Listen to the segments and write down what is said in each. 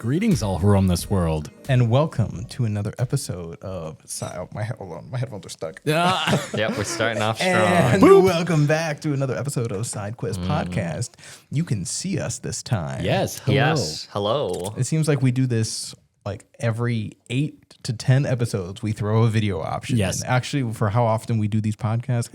Greetings, all who roam this world. And welcome to another episode of my headphones are stuck. Yep, we're starting off strong. And welcome back to another episode of Side Quest Podcast. You can see us this time. Yes, hello. Yes, hello. It seems like we do this like every 8 to 10 episodes. We throw a video option. Yes. And actually, for how often we do these podcasts,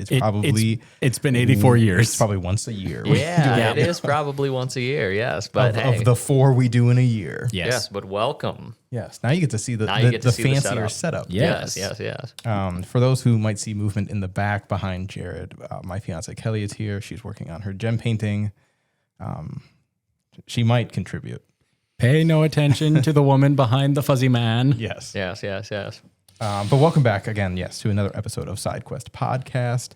It's been 84 years. It's probably once a year. Yeah, it is probably once a year, yes. But Of the 4 we do in a year. yes, but welcome. Yes. Now you get to see the see the fancier setup. Yes. Yes. For those who might see movement in the back behind Jared, my fiance Kelly is here. She's working on her gem painting. She might contribute. Pay no attention to the woman behind the fuzzy man. Yes. Yes. But welcome back again, to another episode of Side Quest Podcast.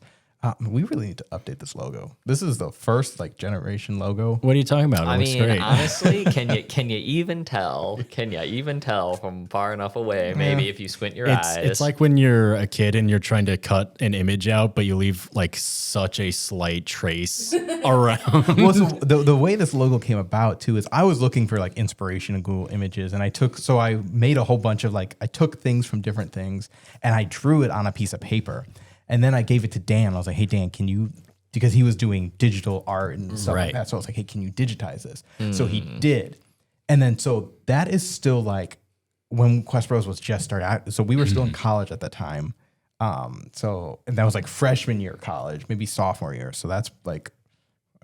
We really need to update this logo. This is the first generation logo. What are you talking about? It I looks mean, great. honestly, can you even tell? Can you even tell from far enough away? Maybe if you squint your eyes. It's like when you're a kid and you're trying to cut an image out, but you leave like such a slight trace around. Well, so the way this logo came about too is I was looking for inspiration in Google Images, and I made a whole bunch of I took things from different things and I drew it on a piece of paper. And then I gave it to Dan. I was like, hey, Dan, can you, because he was doing digital art and stuff like that. So I was like, hey, can you digitize this? So he did. And then, so that is still when Quest Bros was just started out. So we were still in college at that time. And that was freshman year of college, maybe sophomore year. So that's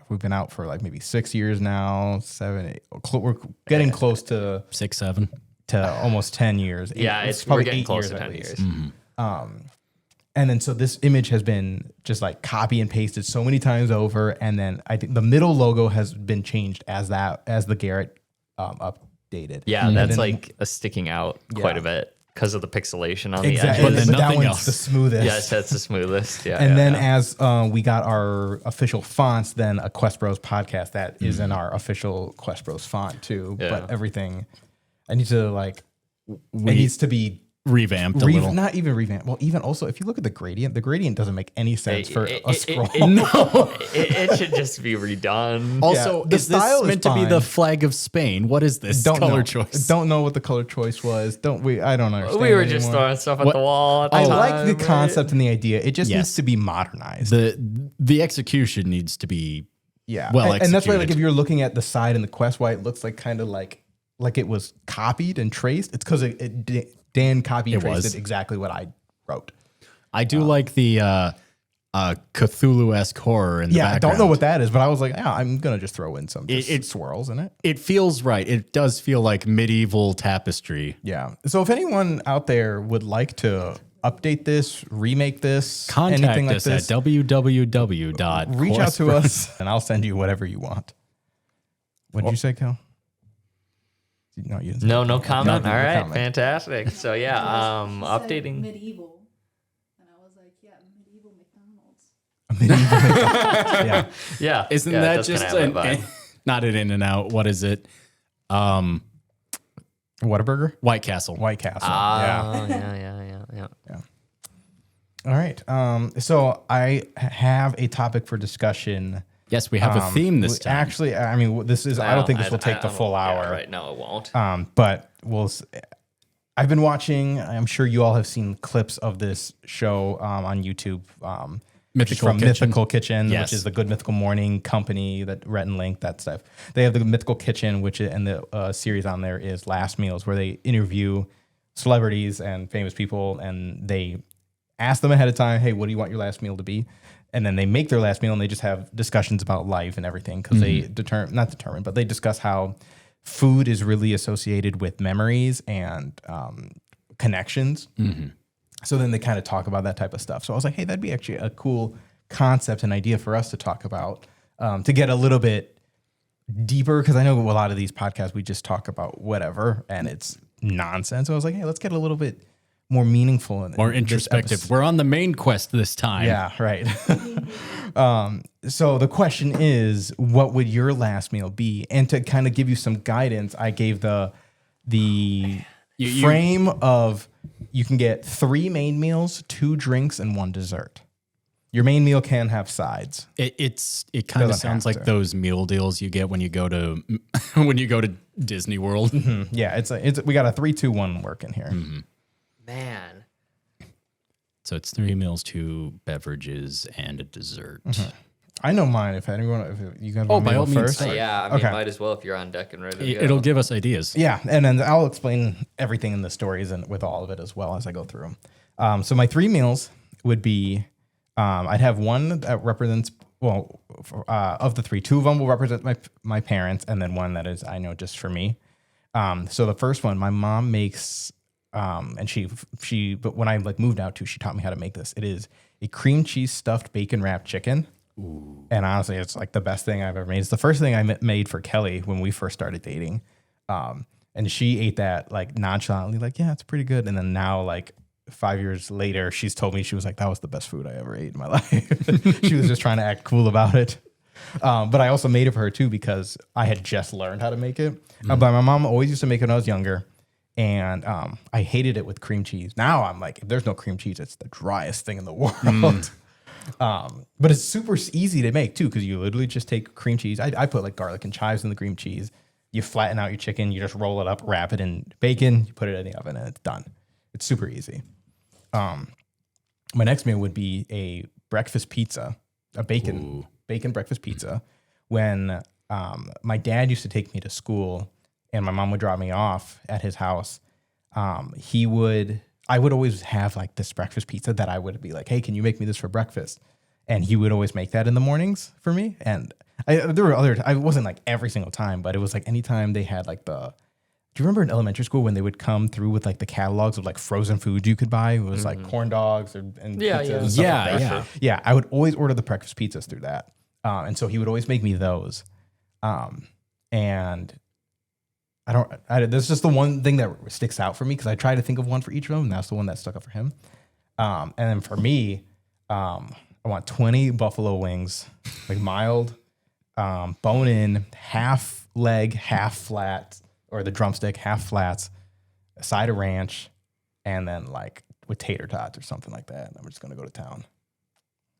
we've been out for maybe 6 years now, 7, 8. We're getting close to 6, 7. to almost 10 years. yeah, we're getting close to 10 years. And then so this image has been just copy and pasted so many times over. And then I think the middle logo has been changed as the Garrett updated. Yeah, And that's then- sticking out quite a bit because of the pixelation on exactly. the edges. then But that nothing one's else. the smoothest. Yes, that's the smoothest. Yeah. And then yeah. as we got our official fonts, then a Quest Bros podcast that is in our official Quest Bros font too. Yeah. But everything, I need to it needs to be Revamped a little. not even revamped. Well, even also if you look at the gradient doesn't make any sense for a scroll. It should just be redone. Also, the is this style is meant to be fine. the flag of Spain? What is this color choice? Don't know what the color choice was. I don't understand. We were just anymore. throwing stuff at the wall. At the I time, like the right? concept and the idea. It just Yes. needs to be modernized. The execution needs to be well and that's why executed. if you're looking at the side in the Quest, why it looks kind of like it was copied and traced. It's because Dan copied and was. traced exactly what I wrote. I do like the Cthulhu-esque horror in the Yeah, I background. don't know what that is, but I was like, I'm gonna just throw in some It swirls in it. It feels right. It does feel like medieval tapestry. Yeah. So if anyone out there would like to update this, remake this, Contact anything like us this, at www. reach out to us and I'll send you whatever you want. What did you say, Cal? No, you didn't say No anything. comment. No All right, comment. fantastic. So yeah, He said updating. medieval, and I was like, yeah, medieval McDonald's. Yeah. Yeah, Isn't yeah, it that does just kinda have that vibe. not an In-N-Out? What is it? Whataburger? White Castle. White Castle. Yeah. Yeah. All right. So I have a topic for discussion. Yes, we have a theme this time. Actually, I mean, this is. I don't think this will take the I full don't- hour. Yeah, right? No, it won't. But I've been watching. I'm sure you all have seen clips of this show on YouTube. Mythical from Kitchen. Mythical Kitchen, Yes. which is the Good Mythical Morning company that Rhett and Link, that stuff. They have the Mythical Kitchen, and the series on there is Last Meals, where they interview celebrities and famous people, and they ask them ahead of time, hey, what do you want your last meal to be? And then they make their last meal, and they just have discussions about life and everything, because they they discuss how food is really associated with memories and connections. So then they kind of talk about that type of stuff. So I was like, hey, that'd be actually a cool concept and idea for us to talk about, to get a little bit deeper, because I know a lot of these podcasts, we just talk about whatever, and it's nonsense. So I was like, hey, let's get a little bit more meaningful and More introspective. We're on the main quest this time. Yeah, right. So the question is, what would your last meal be? And to kind of give you some guidance, I gave the frame of you can get 3 main meals, 2 drinks, and 1 dessert. Your main meal can have sides. It kind of Doesn't sounds have like to. those meal deals you get when you go to when you go to Disney World. Yeah, it's we got a 3-2-1 working here. Man. So it's 3 meals, 2 beverages, and a dessert. I know mine. If you guys Oh, want me by to all go means, first. start. Yeah, I mean, Okay. might as well if you're on deck and ready to go. It'll give us ideas. Yeah, and then I'll explain everything in the stories and with all of it as well as I go through them. So my 3 meals would be, I'd have one that represents, of the 3, 2 of them will represent my parents, and then one that is, I know, just for me. So the first one, my mom makes, and but when I moved out too, she taught me how to make this. It is a cream cheese stuffed bacon wrapped chicken. Ooh. And honestly, it's like the best thing I've ever made. It's the first thing I made for Kelly when we first started dating. And she ate that like nonchalantly, like, yeah, it's pretty good. And then now, like 5 years later, she's told me, she was like, that was the best food I ever ate in my life. She was just trying to act cool about it. But I also made it for her too, because I had just learned how to make it. But my mom always used to make it when I was younger. And I hated it with cream cheese. Now I'm like, if there's no cream cheese, it's the driest thing in the world. But it's super easy to make too, because you literally just take cream cheese. I put like garlic and chives in the cream cheese. You flatten out your chicken, you just roll it up, wrap it in bacon, you put it in the oven, and it's done. It's super easy. My next meal would be a breakfast pizza, a bacon breakfast pizza. When my dad used to take me to school and my mom would drop me off at his house, I would always have like this breakfast pizza that I would be like, hey, can you make me this for breakfast? And he would always make that in the mornings for me. And there were I wasn't like every single time, but it was like anytime they had like do you remember in elementary school when they would come through with like the catalogs of like frozen foods you could buy? It was like corn dogs and Yeah, pizzas yeah. and stuff Yeah, like that. yeah. Yeah, I would always order the breakfast pizzas through that. And so he would always make me those. And this is just the one thing that sticks out for me, because I try to think of one for each of them, and that's the one that stuck up for him. And then for me, I want 20 buffalo wings, like mild, bone in, half leg, half flat, or the drumstick, half flats, a side of ranch, and then like with tater tots or something like that. And I'm just gonna go to town.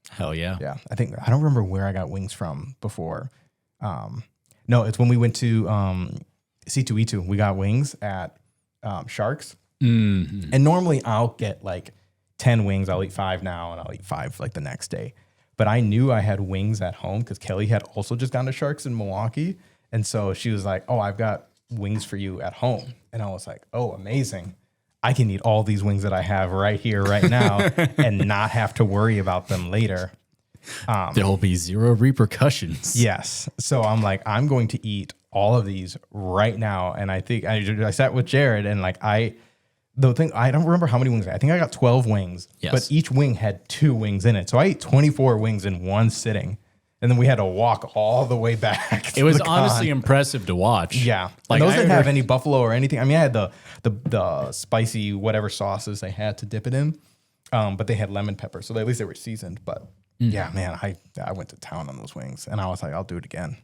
Hell yeah. Yeah, I don't remember where I got wings from before. No, it's when we went to C2E2. We got wings at Sharks. Mm-hmm. And normally I'll get like 10 wings. I'll eat 5 now and I'll eat 5 like the next day. But I knew I had wings at home because Kelly had also just gone to Sharks in Milwaukee. And so she was like, oh, I've got wings for you at home. And I was like, oh, amazing. I can eat all these wings that I have right here, right now, and not have to worry about them later. There'll be 0 repercussions. Yes. So I'm like, I'm going to eat all of these right now. And I think I sat with Jared and like I don't remember how many wings. I think I got 12 wings, Yes. but each wing had 2 wings in it. So I ate 24 wings in one sitting. And then we had to walk all the way back. It was honestly impressive to watch. yeah. Like And those I didn't have heard- any buffalo or anything. I mean, I had the spicy whatever sauces they had to dip it in. But they had lemon pepper. So at least they were seasoned. But yeah, man, I went to town on those wings and I was like, I'll do it again.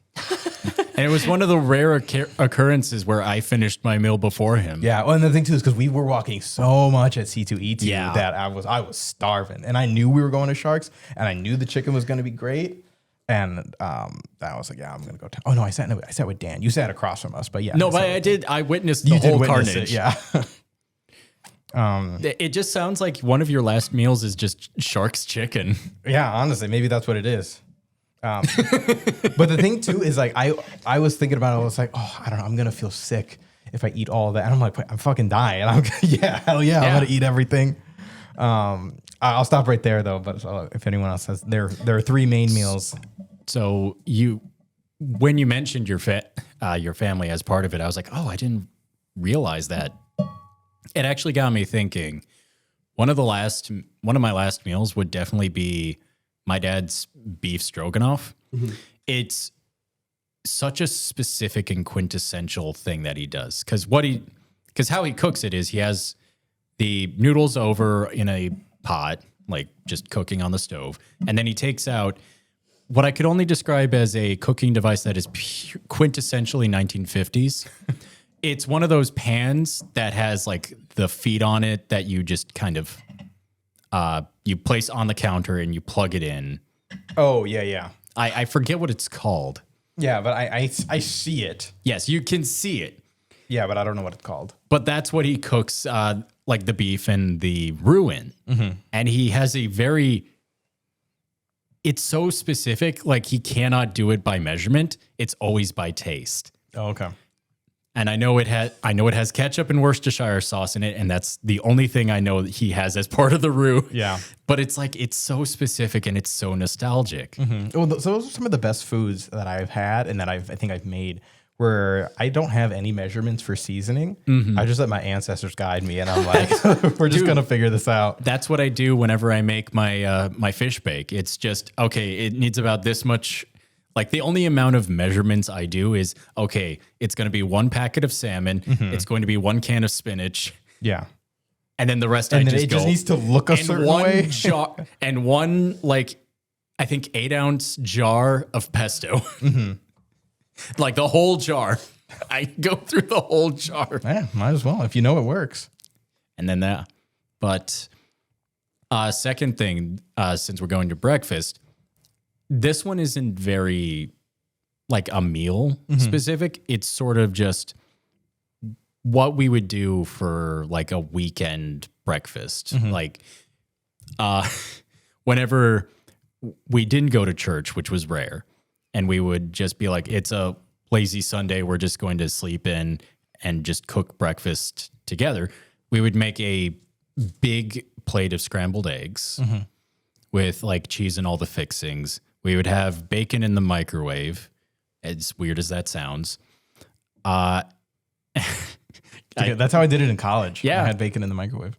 And it was one of the rare occurrences where I finished my meal before him. Yeah, well, and the thing too is because we were walking so much at C2E2 Yeah. that I was starving, and I knew we were going to Sharks, and I knew the chicken was going to be great, and I was like, yeah, I'm going to go. Oh no, I sat with Dan. You sat across from us, but yeah, No, I but sat I with- did. I witnessed the You did whole witness carnage. it, yeah. It just sounds like one of your last meals is just Shark's chicken. Yeah, honestly, maybe that's what it is. But the thing too is like I was thinking about it. I was like, oh, I don't know. I'm gonna feel sick if I eat all of that. And I'm like, I'm fucking dying. And I'm yeah, hell yeah, I'm gonna eat everything. I'll stop right there though. But if anyone else has, there are 3 main meals. So when you mentioned your family as part of it, I was like, oh, I didn't realize that. It actually got me thinking. One of my last meals would definitely be my dad's beef stroganoff. Mm-hmm. It's such a specific and quintessential thing that he does. Because how he cooks it is he has the noodles over in a pot, like just cooking on the stove. And then he takes out what I could only describe as a cooking device that is quintessentially 1950s. It's one of those pans that has like the feet on it that you just kind of, you place on the counter and you plug it in. Oh, yeah. I forget what it's called. Yeah, but I see it. Yes, you can see it. Yeah, but I don't know what it's called. But that's what he cooks, like the beef and the roux in. And he has a very, it's so specific, like he cannot do it by measurement. It's always by taste. Oh, okay. And I know it has ketchup and Worcestershire sauce in it, and that's the only thing I know that he has as part of the roux. Yeah. But it's like it's so specific and it's so nostalgic. Well, so those are some of the best foods that I've had and that I think I've made where I don't have any measurements for seasoning. I just let my ancestors guide me, and I'm like, we're just gonna figure this out. That's what I do whenever I make my my fish bake. It's just okay. It needs about this much. Like the only amount of measurements I do is okay. It's going to be 1 packet of salmon. It's going to be 1 can of spinach, Yeah. and then the rest And I then just it go just needs to look a and certain one way. jar and one like I think 8-ounce jar of pesto. Like the whole jar. I go through the whole jar. Yeah, might as well if you know it works. And then that. But second thing, since we're going to breakfast, this one isn't very like a meal specific. It's sort of just what we would do for like a weekend breakfast. Like whenever we didn't go to church, which was rare, and we would just be like, it's a lazy Sunday, we're just going to sleep in and just cook breakfast together. We would make a big plate of scrambled eggs with like cheese and all the fixings. We would have bacon in the microwave, as weird as that sounds. That's how I did it in college. Yeah. I had bacon in the microwave.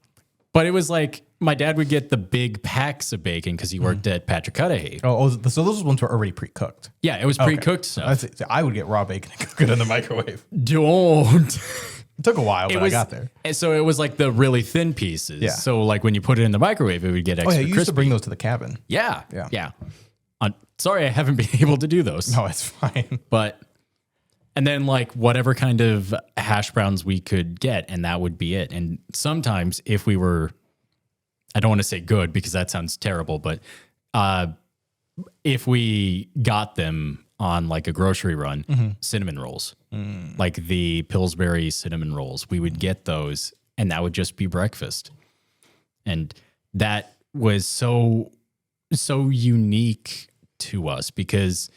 But it was like my dad would get the big packs of bacon because he worked at Patrick Cudahy. So those ones were already pre-cooked. Yeah, it was pre-cooked stuff. I would get raw bacon and cook it in the microwave. Don't. It took a while, but I was, got there. And so it was like the really thin pieces. Yeah. So like when you put it in the microwave, it would get Oh extra yeah, you used crispy. to bring those to the cabin. Yeah. Yeah. Yeah. Sorry, I haven't been able to do those. No, it's fine. But, and then like whatever kind of hash browns we could get, and that would be it. And sometimes if we were, I don't want to say good because that sounds terrible, but if we got them on like a grocery run, cinnamon rolls, like the Pillsbury cinnamon rolls, we would get those and that would just be breakfast. And that was so unique to us because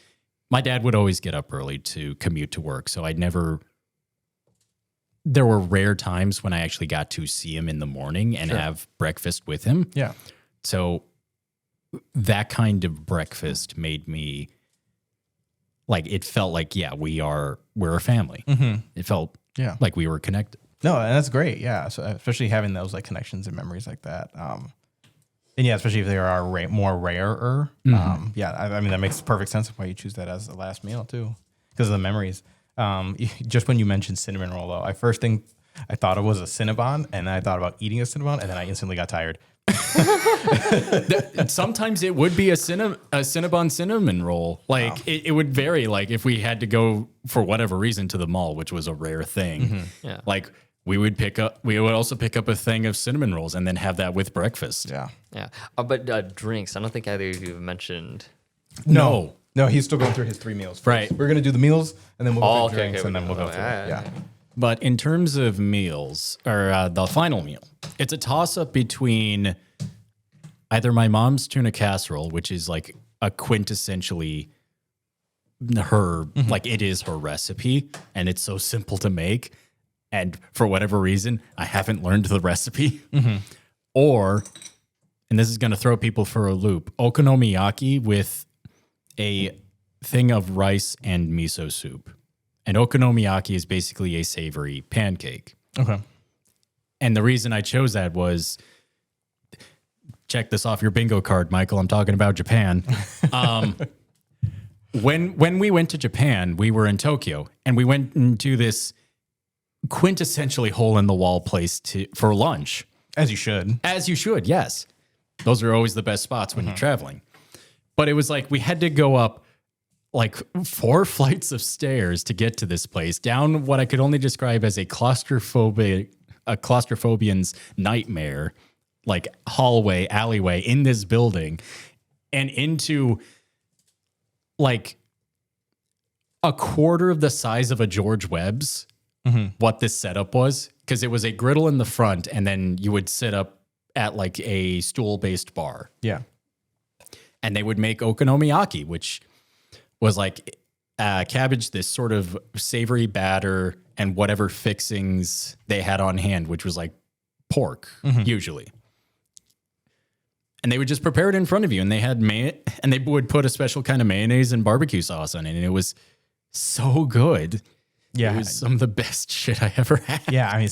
my dad would always get up early to commute to work. So there were rare times when I actually got to see him in the morning and have breakfast with him. Yeah. So that kind of breakfast made me like, it felt like, yeah, we're a family. It felt like we were connected. No, and that's great. Yeah. So especially having those like connections and memories like that. And yeah, especially if they are more rarer. Yeah, I mean, that makes perfect sense of why you choose that as the last meal too, because of the memories. Just when you mentioned cinnamon roll, though, first thing I thought it was a Cinnabon, and then I thought about eating a Cinnabon, and then I instantly got tired. Sometimes it would be a Cinnabon cinnamon roll. Like it would vary. Like if we had to go for whatever reason to the mall, which was a rare thing. Yeah. Like we would also pick up a thing of cinnamon rolls and then have that with breakfast. Yeah. Yeah. But drinks, I don't think either of you have mentioned. No. No, he's still going through his 3 meals. First. Right. We're gonna do the meals, and then we'll go through okay, drinks, okay, and then we'll go through. yeah, Yeah. But in terms of meals, or the final meal, it's a toss-up between either my mom's tuna casserole, which is like a quintessentially her, like it is her recipe, and it's so simple to make. And for whatever reason, I haven't learned the recipe. Or, and this is going to throw people for a loop, okonomiyaki with a thing of rice and miso soup. And okonomiyaki is basically a savory pancake. Okay. And the reason I chose that was, check this off your bingo card, Michael. I'm talking about Japan. When we went to Japan, we were in Tokyo, and we went into this quintessentially hole-in-the-wall place for lunch. As you should. As you should, yes. Those are always the best spots when you're traveling. But it was like we had to go up like 4 flights of stairs to get to this place, down what I could only describe as a claustrophobian's nightmare like hallway, alleyway in this building and into like a quarter of the size of a George Webb's, what this setup was. Because it was a griddle in the front, and then you would sit up at like a stool-based bar. Yeah. And they would make okonomiyaki, which was like cabbage, this sort of savory batter, and whatever fixings they had on hand, which was like pork, usually. And they would just prepare it in front of you, and they had and they would put a special kind of mayonnaise and barbecue sauce on it, and it was so good. Yeah. It was some of the best shit I ever had. Yeah, I mean,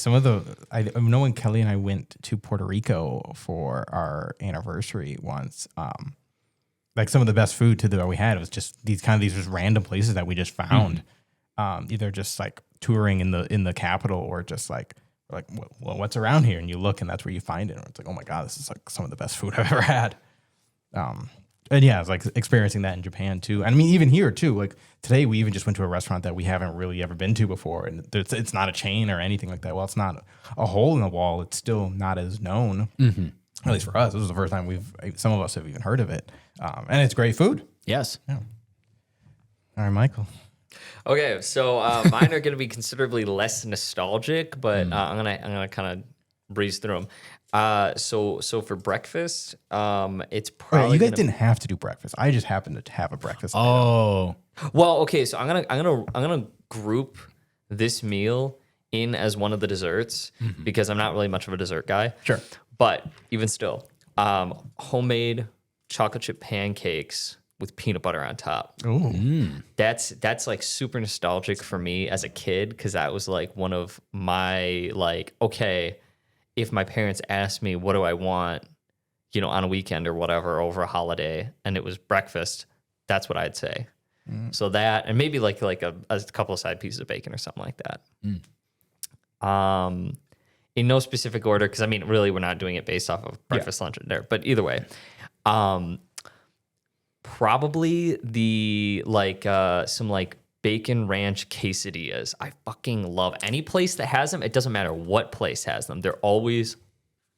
I know when Kelly and I went to Puerto Rico for our anniversary once, like some of the best food that we had was just these just random places that we just found, either just like touring in the capital or just like well, what's around here, and you look and that's where you find it. And it's like, oh my god, this is like some of the best food I've ever had. And yeah, it's like experiencing that in Japan too. And I mean, even here too. Like today, we even just went to a restaurant that we haven't really ever been to before, and it's not a chain or anything like that. Well, it's not a hole in the wall. It's still not as known, at least for us. This was the first time some of us have even heard of it, and it's great food. Yes. Yeah. All right, Michael. Okay, so mine are going to be considerably less nostalgic, but I'm gonna kind of breeze through them. So for breakfast, it's probably you guys didn't have to do breakfast. I just happened to have a breakfast. Oh, well, okay. So I'm gonna group this meal in as one of the desserts because I'm not really much of a dessert guy. Sure. But even still, homemade chocolate chip pancakes with peanut butter on top. Ooh. That's like super nostalgic for me as a kid because that was like one of my like, okay, if my parents asked me what do I want, on a weekend or whatever over a holiday and it was breakfast, that's what I'd say. So that, and maybe like a couple of side pieces of bacon or something like that. In no specific order, because I mean, really, we're not doing it based off of breakfast, lunch, and dinner. But either way, probably the some like bacon ranch quesadillas. I fucking love any place that has them. It doesn't matter what place has them. They're always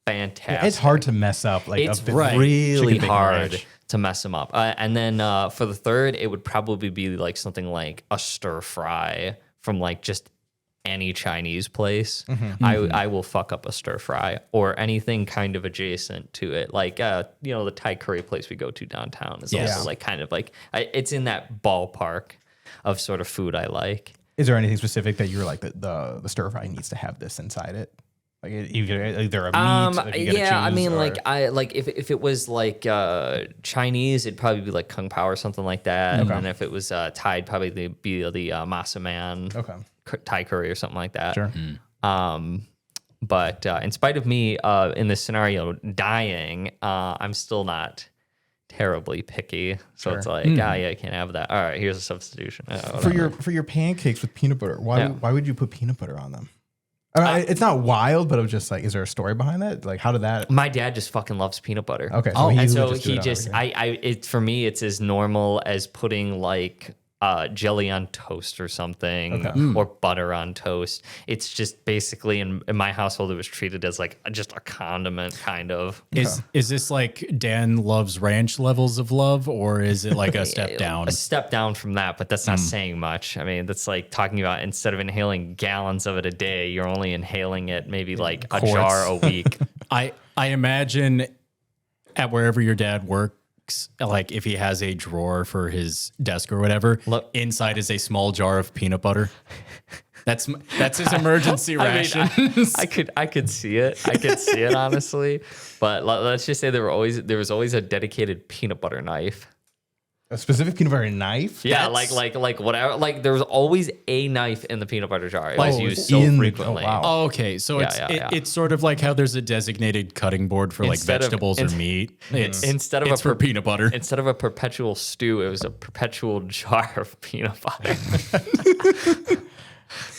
fantastic. It's hard to mess up. Like It's a really bacon hard ranch. to mess them up. And then for the third, it would probably be like something like a stir fry from like just any Chinese place. I will fuck up a stir fry or anything kind of adjacent to it. Like, the Thai curry place we go to downtown is also like kind of like, it's in that ballpark of sort of food I like. Is there anything specific that you're like the stir fry needs to have this inside it? Like either a meat. If you gotta choose, if it was like Chinese, it'd probably be like Kung Pao or something like that. Okay. And if it was Thai, it'd probably be the Masa Man Thai curry or something like that. Sure. But in spite of me in this scenario dying, I'm still not terribly picky. So it's like, I can't have that. All right, here's a substitution. For your pancakes with peanut butter, why would you put peanut butter on them? I mean, it's not wild, but it was just like, is there a story behind that? Like, how did that? My dad just fucking loves peanut butter. Okay, for me, it's as normal as putting like jelly on toast or something, or butter on toast. It's just basically in my household, it was treated as like just a condiment, kind of. Is this like Dan loves ranch levels of love, or is it like a step down? A step down from that, but that's not saying much. I mean, that's like talking about instead of inhaling gallons of it a day, you're only inhaling it maybe like a jar a week. I imagine at wherever your dad works, like if he has a drawer for his desk or whatever, inside is a small jar of peanut butter. That's his emergency ration. I could see it. I could see it honestly, but let's just say there was always a dedicated peanut butter knife. A specific peanut butter knife? Yeah, like whatever. Like there was always a knife in the peanut butter jar. It was used so frequently. wow. Oh, okay, so it's sort of like how there's a designated cutting board for like vegetables or meat. It's for peanut butter. Instead of a perpetual stew, it was a perpetual jar of peanut butter.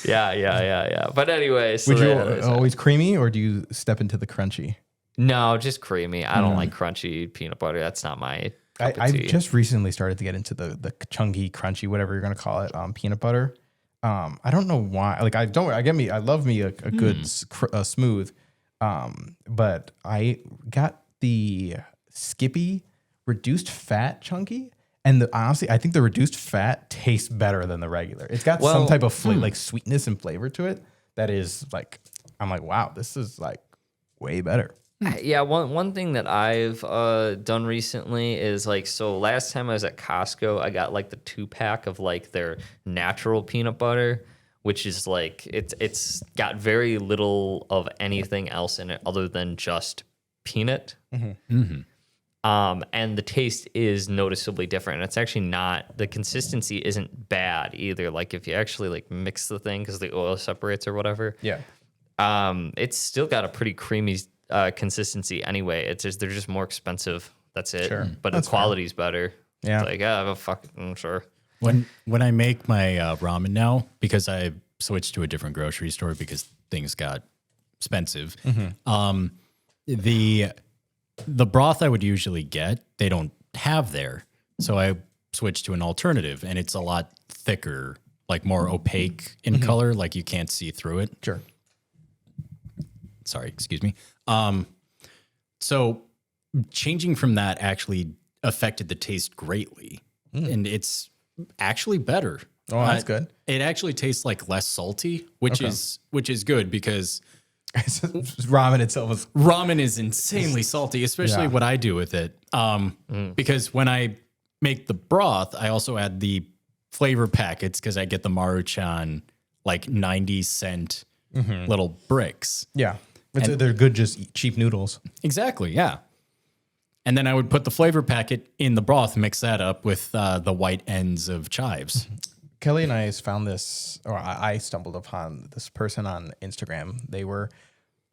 Yeah. But anyway, so would you always creamy, or do you step into the crunchy? No, just creamy. I don't like crunchy peanut butter. That's not my. I've just recently started to get into the chunky, crunchy, whatever you're gonna call it, peanut butter. I don't know why. Like I love me a good smooth. But I got the Skippy reduced fat chunky. And honestly, I think the reduced fat tastes better than the regular. It's got some Well, type of like sweetness and flavor to it that is like, I'm like, wow, this is like way better. Yeah, one thing that I've done recently is like, so last time I was at Costco, I got like the 2-pack of like their natural peanut butter, which is like it's got very little of anything else in it other than just peanut. And the taste is noticeably different. It's actually not, the consistency isn't bad either. Like if you actually like mix the thing because the oil separates or whatever. Yeah. It's still got a pretty creamy consistency anyway. It's just, they're just more expensive. That's it. Sure. But That's the quality's better. Yeah. It's like, yeah, I'm sure. When I make my ramen now, because I switched to a different grocery store because things got expensive, the broth I would usually get, they don't have there. So I switched to an alternative, and it's a lot thicker, like more opaque in color, like you can't see through it. Sure. Sorry, excuse me. So changing from that actually affected the taste greatly, and it's actually better. Oh, that's good. It actually tastes like less salty, which is good because Ramen itself is ramen is insanely salty, especially Yeah. what I do with it. Because when I make the broth, I also add the flavor packets because I get the Maruchan like 90-cent little bricks. yeah. They're good, just cheap noodles. Exactly, yeah. And then I would put the flavor packet in the broth, mix that up with the white ends of chives. Kelly and I found this, or I stumbled upon this person on Instagram. They were,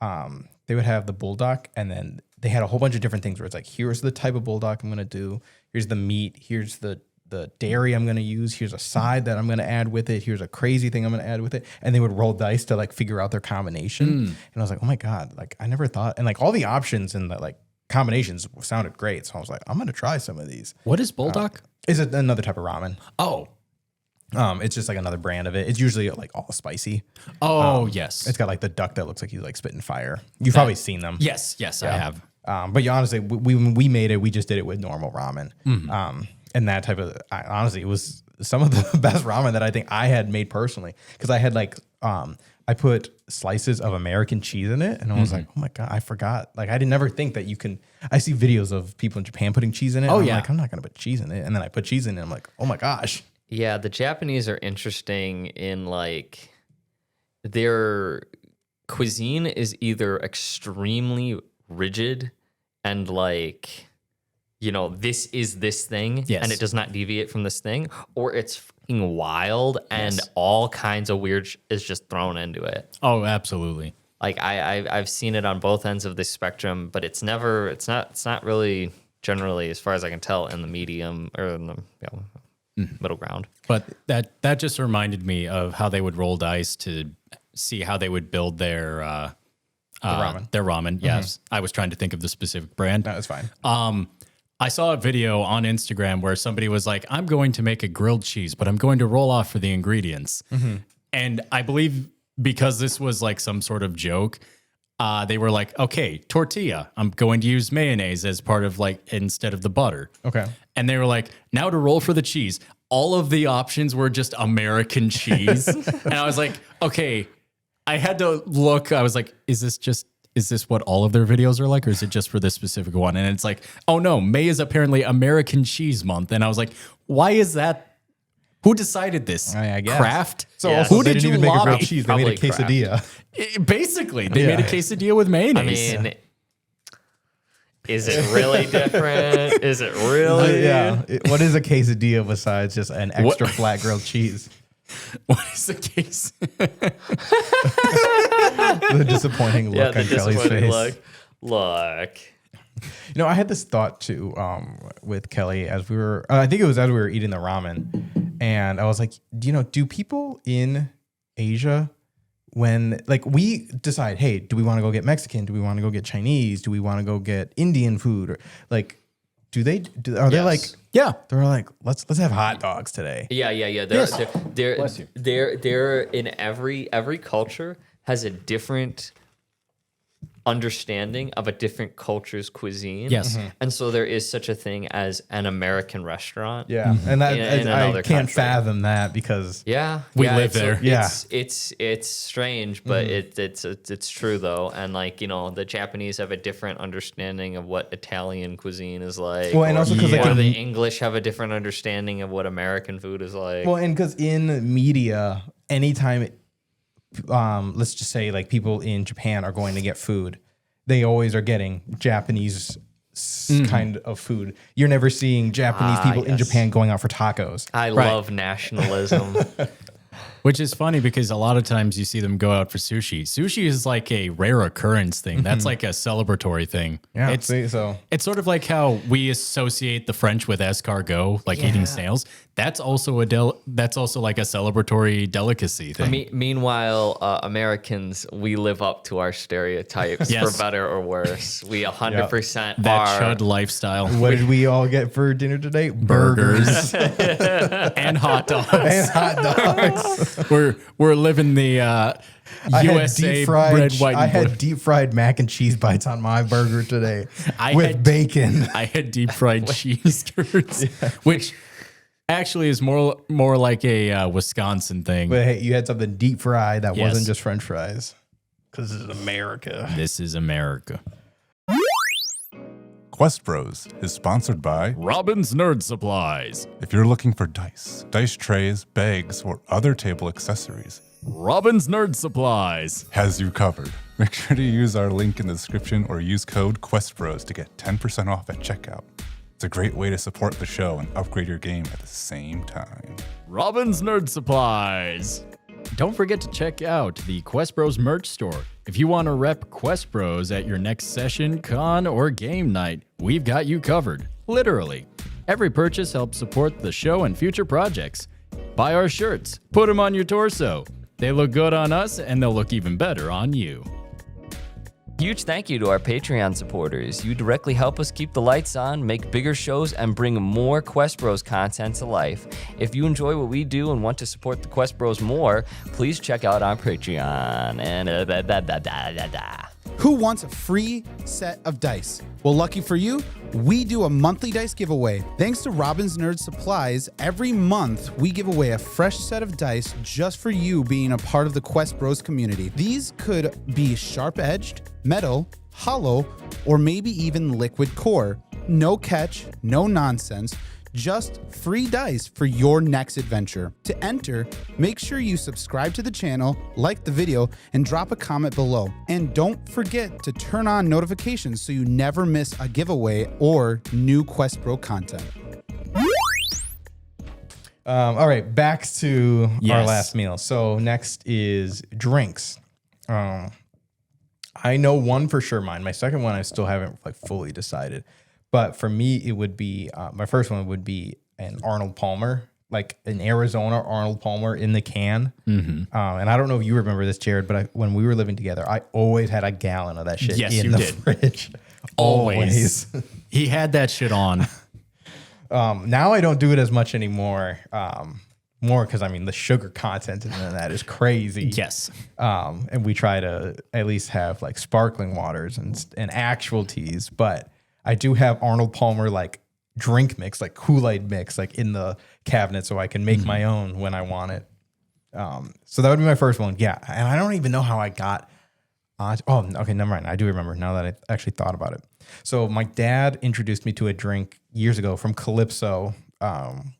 they would have the bulldog, and then they had a whole bunch of different things where it's like, here's the type of bulldog I'm gonna do. Here's the meat. Here's the dairy I'm gonna use. Here's a side that I'm gonna add with it. Here's a crazy thing I'm gonna add with it. And they would roll dice to like figure out their combination. And I was like, oh my god, like I never thought. And like all the options and the like combinations sounded great. So I was like, I'm gonna try some of these. What is bulldog? Is it another type of ramen? Oh, It's just like another brand of it. It's usually like all spicy. yes. It's got like the duck that looks like he's like spitting fire. You've probably seen them. Yes, I have. But yeah, honestly, when we made it, we just did it with normal ramen. And that type of, honestly, it was some of the best ramen that I think I had made personally. Because I had like, I put slices of American cheese in it. And I was like, oh my God, I forgot. Like, I didn't never think that you can, I see videos of people in Japan putting cheese in it. Oh, and yeah. I'm like, I'm not going to put cheese in it. And then I put cheese in it. And I'm like, oh my gosh. Yeah, the Japanese are interesting in like their cuisine is either extremely rigid and like, you know, this is this thing Yes. and it does not deviate from this thing, or it's fucking wild and Yes. all kinds of weird is just thrown into it. Oh, absolutely. Like I've seen it on both ends of the spectrum, but it's not really generally, as far as I can tell, in the medium or in the middle ground. But that just reminded me of how they would roll dice to see how they would build their ramen. Their ramen. Yes, I was trying to think of the specific brand. That was fine. I saw a video on Instagram where somebody was like, I'm going to make a grilled cheese, but I'm going to roll off for the ingredients. And I believe because this was like some sort of joke, they were like, okay, tortilla, I'm going to use mayonnaise as part of like, instead of the butter. Okay. And they were like, now to roll for the cheese. All of the options were just American cheese. And I was like, okay, I had to look. I was like, is this what all of their videos are like, or is it just for this specific one? And it's like, oh no, May is apparently American Cheese Month. And I was like, why is that? Who decided this? I guess. Kraft? So Yeah. also, Who they did didn't you even make a grilled lobby? cheese. They made a Probably Kraft. quesadilla. Basically, they made a Yeah. quesadilla with I mayonnaise. mean, is it really different? Is it really? Yeah. What is a quesadilla besides just an extra flat grilled cheese? What is the case? The disappointing Yeah, look the on Kelly's disappointing face. look. You know, I had this thought too with Kelly as we were, I think it was as we were eating the ramen. And I was like, do people in Asia, when like we decide, hey, do we want to go get Mexican? Do we want to go get Chinese? Do we want to go get Indian food? Or like, are they Yes. like, Yeah. they're like, let's have hot dogs today. Yeah. Bless you. They're in every culture has a different understanding of a different culture's cuisine. Yes. And so there is such a thing as an American restaurant. Yeah, and that in I another can't country. fathom that because Yeah, We yeah, live there. It's strange, but it's true though. And like, you know, the Japanese have a different understanding of what Italian cuisine is like. Well, and or- also 'cause, like, or the in- English have a different understanding of what American food is like. well, and because in media, anytime, let's just say like people in Japan are going to get food, they always are getting Japanese kind of food. You're never seeing Japanese people in yes. Japan going out for tacos. I Right. love nationalism. Which is funny because a lot of times you see them go out for sushi. Sushi is like a rare occurrence thing. That's like a celebratory thing. Yeah, It's so it's sort of like how we associate the French with escargot, like eating snails. That's also that's also like a celebratory delicacy thing. Meanwhile, Americans, we live up to our stereotypes Yes. for better or worse. We 100% that are. chud lifestyle. what did we all get for dinner today? Burgers and hot dogs. and hot dogs. We're living the I USA red, white, I and blue. had deep fried mac and cheese bites on my burger today I with had- bacon. I had deep fried cheese curds, which actually is more like a Wisconsin thing. But hey, you had something deep fried that Yes. wasn't just French fries. Because this is America. This is America. Quest Bros is sponsored by Robin's Nerd Supplies. if you're looking for dice trays, bags, or other table accessories, Robin's Nerd Supplies. has you covered. Make sure to use our link in the description or use code QuestBros to get 10% off at checkout. It's a great way to support the show and upgrade your game at the same time. Robin's Nerd Supplies. Don't forget to check out the Quest Bros merch store. If you want to rep Quest Bros at your next session, con, or game night, we've got you covered. Literally. Every purchase helps support the show and future projects. Buy our shirts. Put them on your torso. They look good on us, and they'll look even better on you. Huge thank you to our Patreon supporters. You directly help us keep the lights on, make bigger shows, and bring more Quest Bros content to life. If you enjoy what we do and want to support the Quest Bros more, please check out our Patreon. And Who wants a free set of dice? Well, lucky for you, we do a monthly dice giveaway. Thanks to Robin's Nerd Supplies, every month we give away a fresh set of dice just for you being a part of the Quest Bros community. These could be sharp-edged, metal, hollow, or maybe even liquid core. No catch, no nonsense. Just free dice for your next adventure. To enter, make sure you subscribe to the channel, like the video, and drop a comment below. And don't forget to turn on notifications so you never miss a giveaway or new Quest Bro content. All right, back to our Yes. last meal. So next is drinks. I know one for sure. Mine. My second one, I still haven't like fully decided. But for me, it would be my first one would be an Arnold Palmer, like an Arizona Arnold Palmer in the can. And I don't know if you remember this, Jared, but when we were living together, I always had a gallon of that shit Yes, in you the did. fridge. Always. He had that shit on. Now I don't do it as much anymore. More because I mean the sugar content in that is crazy. Yes. And we try to at least have like sparkling waters and actual teas, but I do have Arnold Palmer like drink mix, like Kool-Aid mix, like in the cabinet so I can make my own when I want it. So that would be my first one. Yeah. And I don't even know how I got okay, never mind. I do remember now that I actually thought about it. So my dad introduced me to a drink years ago from Calypso,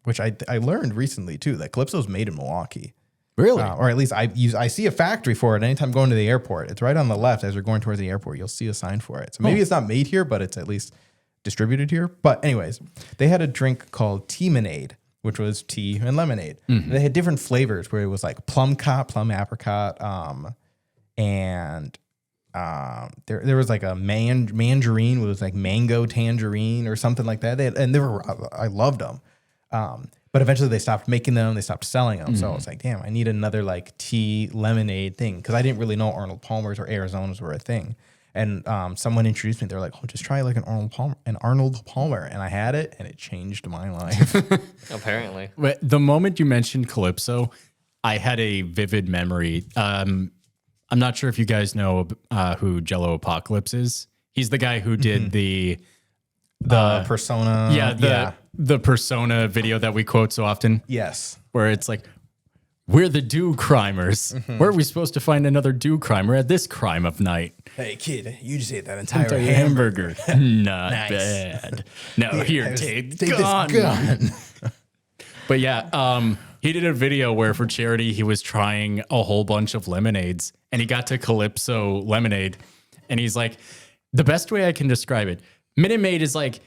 which I learned recently too, that Calypso is made in Milwaukee. Really? Or at least I see a factory for it anytime going to the airport. It's right on the left as you're going towards the airport. You'll see a sign for it. So maybe it's not made here, but it's at least distributed here. But anyways, they had a drink called Teamonade, which was tea and lemonade. They had different flavors where it was like plum apricot, and there was like a mandarin was like mango tangerine or something like that. I loved them. But eventually they stopped making them. They stopped selling them. So I was like, damn, I need another like tea lemonade thing. Because I didn't really know Arnold Palmers or Arizonas were a thing. And someone introduced me. They're like, oh, just try like an Arnold Palmer. And I had it and it changed my life. apparently. But the moment you mentioned Calypso, I had a vivid memory. I'm not sure if you guys know who Jello Apocalypse is. He's the guy who did the Persona. the Persona video that we quote so often, Yes. where it's like, we're the do crimers. Where are we supposed to find another do crimer at this crime of night? Hey kid, you just ate that entire Entire hamburger. Not bad. No, here, take Take gun. this gun. But yeah, he did a video where for charity he was trying a whole bunch of lemonades, and he got to Calypso lemonade, and he's like, the best way I can describe it, Minute Maid is like,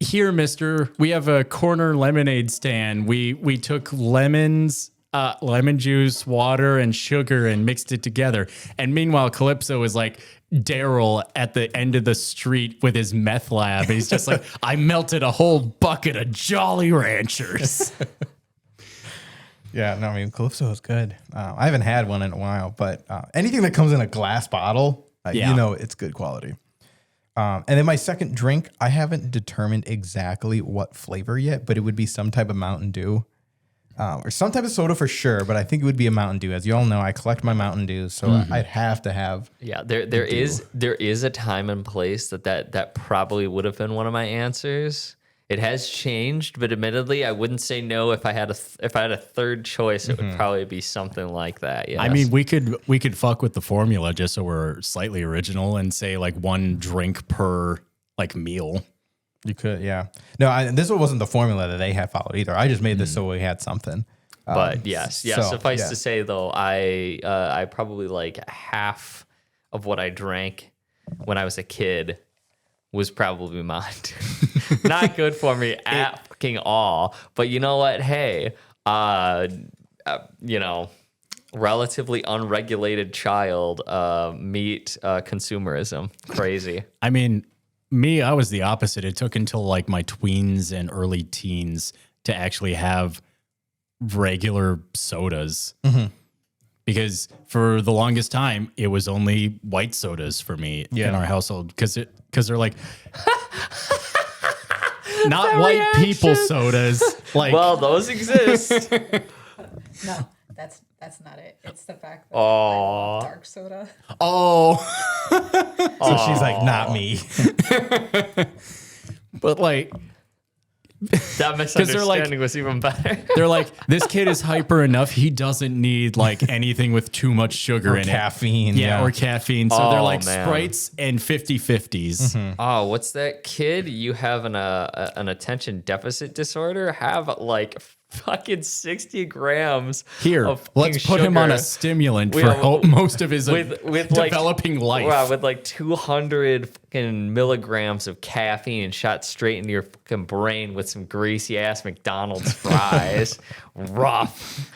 here, mister, we have a corner lemonade stand. We took lemons, lemon juice, water, and sugar and mixed it together. And meanwhile, Calypso is like Daryl at the end of the street with his meth lab. He's just like, I melted a whole bucket of Jolly Ranchers. Yeah, no, I mean, Calypso is good. I haven't had one in a while, but anything that comes in a glass bottle, Yeah. you know it's good quality. And then my second drink, I haven't determined exactly what flavor yet, but it would be some type of Mountain Dew. Or some type of soda for sure, but I think it would be a Mountain Dew. As you all know, I collect my Mountain Dews, so I'd have to have. Yeah, there is a time and place that probably would have been one of my answers. It has changed, but admittedly, I wouldn't say no if I had a third choice. It would probably be something like that. Yeah, I mean, we could fuck with the formula just so we're slightly original and say like one drink per like meal. You could, yeah. No, this wasn't the formula that they had followed either. I just made this so we had something. But yes. so, Suffice yeah. to say, though, I probably like half of what I drank when I was a kid was probably mine. Not good for me at fucking all. But you know what? Hey, relatively unregulated child meet consumerism. Crazy. I mean, I was the opposite. It took until like my tweens and early teens to actually have regular sodas. Because for the longest time, it was only white sodas for me in our household. Because they're like, not white people sodas. Like, Well, those exist. No, that's not it. It's the fact that Aw. I love dark soda. oh, So she's like, not me. but like, That misunderstanding was even better. they're like, this kid is hyper enough. He doesn't need like anything with too much sugar Or in caffeine. it. Yeah, or caffeine. So they're Oh, like man. Sprites and 50/50s. Oh, what's that, kid? You have an attention deficit disorder? Have like fucking 60 grams. Here, of let's fucking put him on a sugar stimulant for Yeah, most of his with like developing life. Wow, with like 200 fucking milligrams of caffeine shot straight into your fucking brain with some greasy ass McDonald's fries. Rough.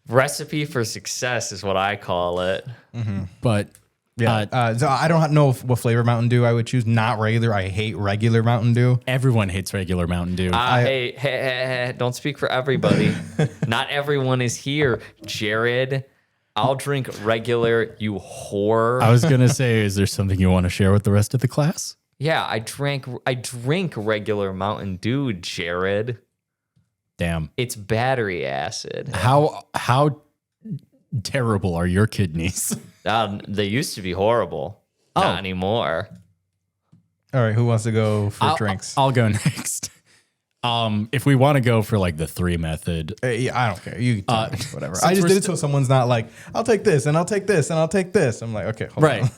Recipe for success is what I call it. But Yeah. So I don't know what flavor Mountain Dew I would choose. Not regular. I hate regular Mountain Dew. everyone hates regular Mountain Dew. Hey, don't speak for everybody. Not everyone is here. Jared, I'll drink regular, you whore. I was gonna say, is there something you want to share with the rest of the class? Yeah, I drink regular Mountain Dew, Jared. Damn. It's battery acid. How terrible are your kidneys? They used to be horrible. Not anymore. All right. Who wants to go for drinks? I'll go next. If we want to go for like the 3 method, Yeah, I don't care. You can tell me, whatever. since I just we're did it so someone's not like, I'll take this and I'll take this and I'll take this. I'm like, okay, hold right? on.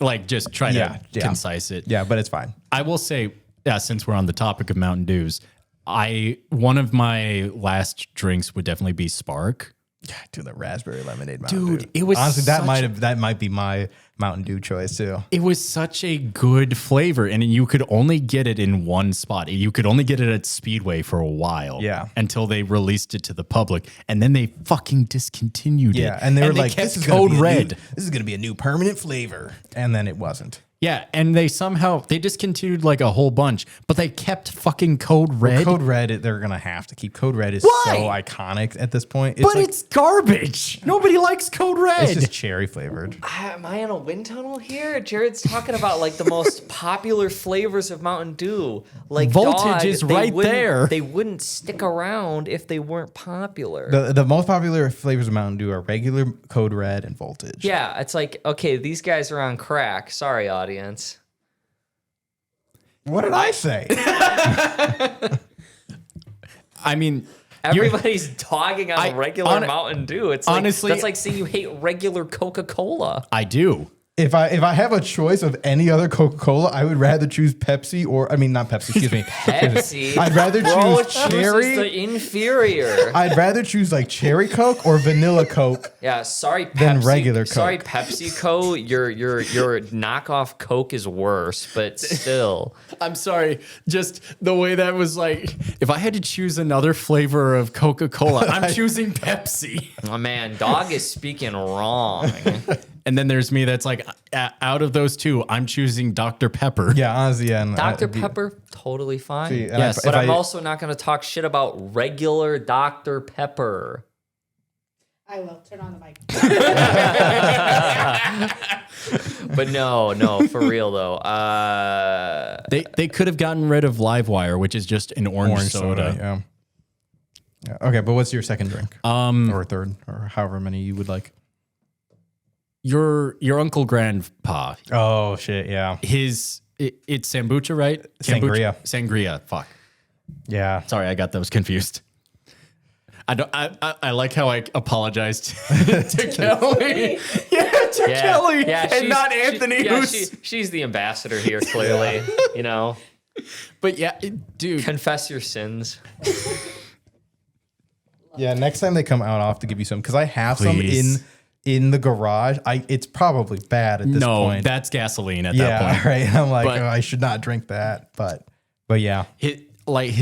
Like just try Yeah, to yeah. concise it. Yeah, but it's fine. I will say, yeah, since we're on the topic of Mountain Dews, one of my last drinks would definitely be Spark. Yeah, do the raspberry lemonade Mountain Dude, Dew. it was honestly such that might be my Mountain Dew choice too. It was such a good flavor, and you could only get it in one spot. You could only get it at Speedway for a while, Yeah. until they released it to the public, and then they fucking discontinued it. Yeah, and they were like, kept this is Code gonna be Red. this is going to be a new permanent flavor, and then it wasn't. Yeah, and they discontinued like a whole bunch, but they kept fucking Code Red. Code Red, they're gonna have to keep. Code Red is Why? so iconic at this point. but like, it's garbage. Nobody likes Code Red. it's just cherry flavored. Am I in a wind tunnel here? Jared's talking about like the most popular flavors of Mountain Dew. Like Voltage dog, is they right wouldn't- there. They wouldn't stick around if they weren't popular. The most popular flavors of Mountain Dew are regular, Code Red, and Voltage. Yeah, it's like, okay, these guys are on crack. Sorry, audience. What did I say? I mean, Everybody's dogging on regular hon- Mountain Dew. It's like, honestly- that's like saying you hate regular Coca-Cola. I do. If I have a choice of any other Coca-Cola, I would rather choose Pepsi not Pepsi, excuse me. Pepsi. I'd rather Bro, choose chooses cherry. the inferior. I'd rather choose like cherry Coke or vanilla Coke. Yeah, sorry, Pepsi. Than regular Sorry, Coke. PepsiCo. Your knockoff Coke is worse, but still. I'm sorry. Just the way that was like, if I had to choose another flavor of Coca-Cola, I'm choosing Pepsi. Oh man, dog is speaking wrong. And then there's me that's like, out of those two, I'm choosing Dr. Pepper. Yeah, honestly, yeah. and Dr. I'd be- Pepper, totally fine. See, and Yes, if But I'm I- also not going to talk shit about regular Dr. Pepper. I will turn on the mic. But no, for real though. They could have gotten rid of Livewire, which is just an orange soda. Yeah. Yeah. Okay, but what's your second drink? Or third, or however many you would like. Your Uncle Grandpa, Oh shit, yeah, it's Sambucha, right? Sangria. Sangria. Fuck. yeah. Sorry, I got those confused. I like how I apologized to Kelly. Yeah, to Kelly, and she's- not Anthony. she's the ambassador here, clearly. You know, But yeah, dude. confess your sins. Yeah, next time they come out, I'll have to give you some because I have Please. some in the garage. It's probably bad at this No, point. that's gasoline at yeah, that point. right. I'm like, But- oh, I should not drink that. But yeah, His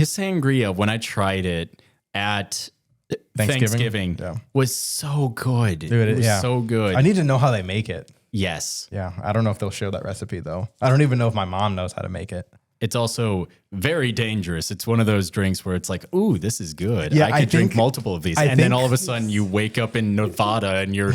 sangria, when I tried it at Thanksgiving? Thanksgiving, Yeah. was so good. Dude, it was yeah. so good. I need to know how they make it. Yes. Yeah, I don't know if they'll show that recipe though. I don't even know if my mom knows how to make it. It's also very dangerous. It's one of those drinks where it's like, ooh, this is good. Yeah, I I could drink think- multiple of these. I And then think- all of a sudden you wake up in Nevada and you're